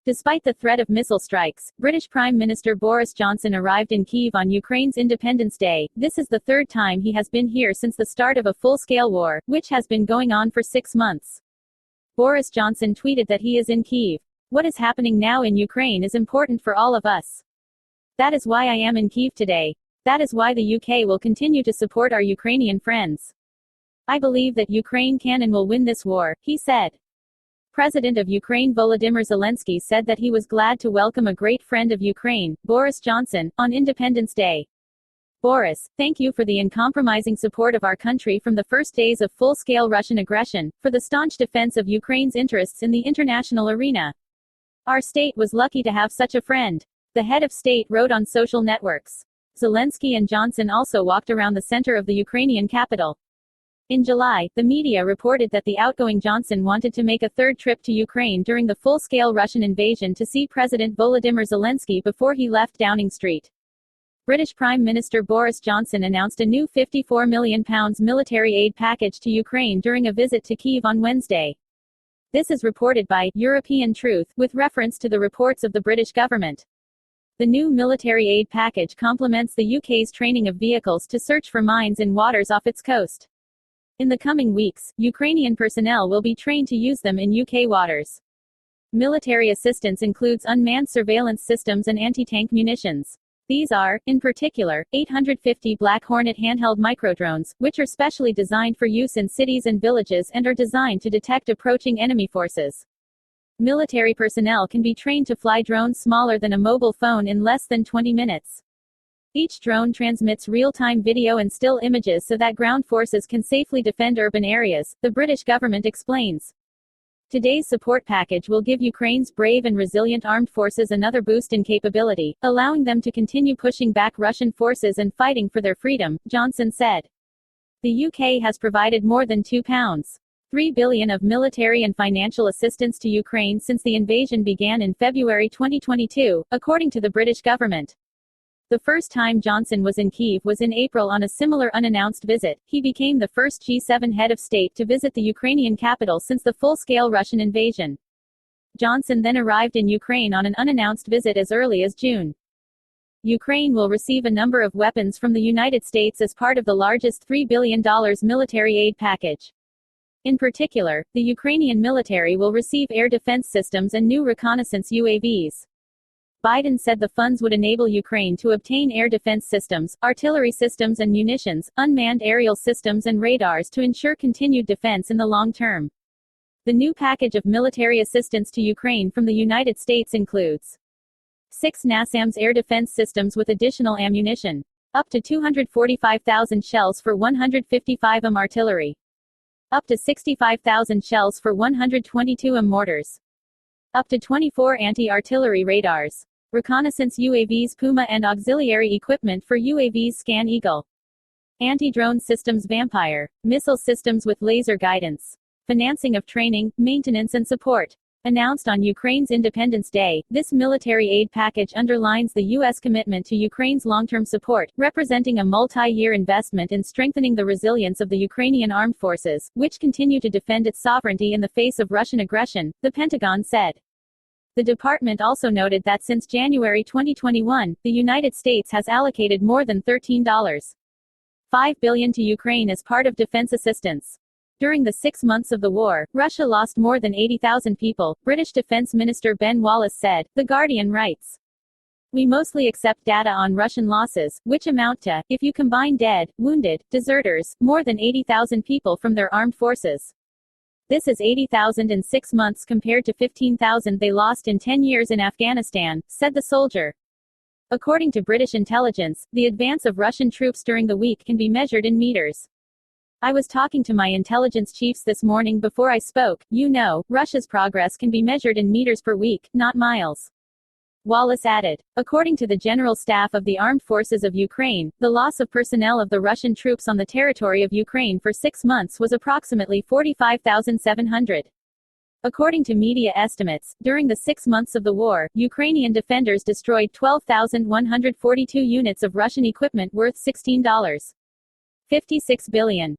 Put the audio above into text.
Despite the threat of missile strikes, British Prime Minister Boris Johnson arrived in Kyiv on Ukraine's Independence Day. This is the third time he has been here since the start of a full-scale war, which has been going on for 6 months. Boris Johnson tweeted that he is in Kyiv. "What is happening now in Ukraine is important for all of us. That is why I am in Kyiv today. That is why the UK will continue to support our Ukrainian friends. I believe that Ukraine can and will win this war," he said. President of Ukraine Volodymyr Zelensky said that he was glad to welcome a great friend of Ukraine, Boris Johnson, on Independence Day. "Boris, thank you for the uncompromising support of our country from the first days of full-scale Russian aggression, for the staunch defense of Ukraine's interests in the international arena. Our state was lucky to have such a friend," the head of state wrote on social networks. Zelensky and Johnson also walked around the center of the Ukrainian capital. In July, the media reported that the outgoing Johnson wanted to make a third trip to Ukraine during the full-scale Russian invasion to see President Volodymyr Zelensky before he left Downing Street. British Prime Minister Boris Johnson announced a new £54 million military aid package to Ukraine during a visit to Kyiv on Wednesday. This is reported by European Truth, with reference to the reports of the British government. The new military aid package complements the UK's training of vehicles to search for mines in waters off its coast. In the coming weeks, Ukrainian personnel will be trained to use them in UK waters. Military assistance includes unmanned surveillance systems and anti-tank munitions. These are, in particular, 850 Black Hornet handheld microdrones, which are specially designed for use in cities and villages and are designed to detect approaching enemy forces. Military personnel can be trained to fly drones smaller than a mobile phone in less than 20 minutes. Each drone transmits real-time video and still images so that ground forces can safely defend urban areas, the British government explains. Today's support package will give Ukraine's brave and resilient armed forces another boost in capability, allowing them to continue pushing back Russian forces and fighting for their freedom, Johnson said. The UK has provided more than £2.3 billion of military and financial assistance to Ukraine since the invasion began in February 2022, according to the British government. The first time Johnson was in Kyiv was in April on a similar unannounced visit. He became the first G7 head of state to visit the Ukrainian capital since the full-scale Russian invasion. Johnson then arrived in Ukraine on an unannounced visit as early as June. Ukraine will receive a number of weapons from the United States as part of the largest $3 billion military aid package. In particular, the Ukrainian military will receive air defense systems and new reconnaissance UAVs. Biden said the funds would enable Ukraine to obtain air defense systems, artillery systems and munitions, unmanned aerial systems and radars to ensure continued defense in the long term. The new package of military assistance to Ukraine from the United States includes 6 NASAMS air defense systems with additional ammunition, up to 245,000 shells for 155 artillery, up to 65,000 shells for 122 mortars, up to 24 anti-artillery radars, reconnaissance UAVs Puma and auxiliary equipment for UAVs Scan Eagle, anti-drone systems Vampire, missile systems with laser guidance, financing of training, maintenance and support. Announced on Ukraine's Independence Day, this military aid package underlines the U.S. commitment to Ukraine's long-term support, representing a multi-year investment in strengthening the resilience of the Ukrainian armed forces, which continue to defend its sovereignty in the face of Russian aggression, the Pentagon said. The department also noted that since January 2021, the United States has allocated more than $13.5 billion to Ukraine as part of defense assistance. During the 6 months of the war, Russia lost more than 80,000 people, British Defense Minister Ben Wallace said. The Guardian writes, "We mostly accept data on Russian losses, which amount to, if you combine dead, wounded, deserters, more than 80,000 people from their armed forces. This is 80,000 in 6 months compared to 15,000 they lost in 10 years in Afghanistan," said the soldier. According to British intelligence, the advance of Russian troops during the week can be measured in meters. "I was talking to my intelligence chiefs this morning before I spoke. You know, Russia's progress can be measured in meters per week, not miles," Wallace added. According to the General Staff of the Armed Forces of Ukraine, the loss of personnel of the Russian troops on the territory of Ukraine for 6 months was approximately 45,700. According to media estimates, during the 6 months of the war, Ukrainian defenders destroyed 12,142 units of Russian equipment worth $16.56 billion.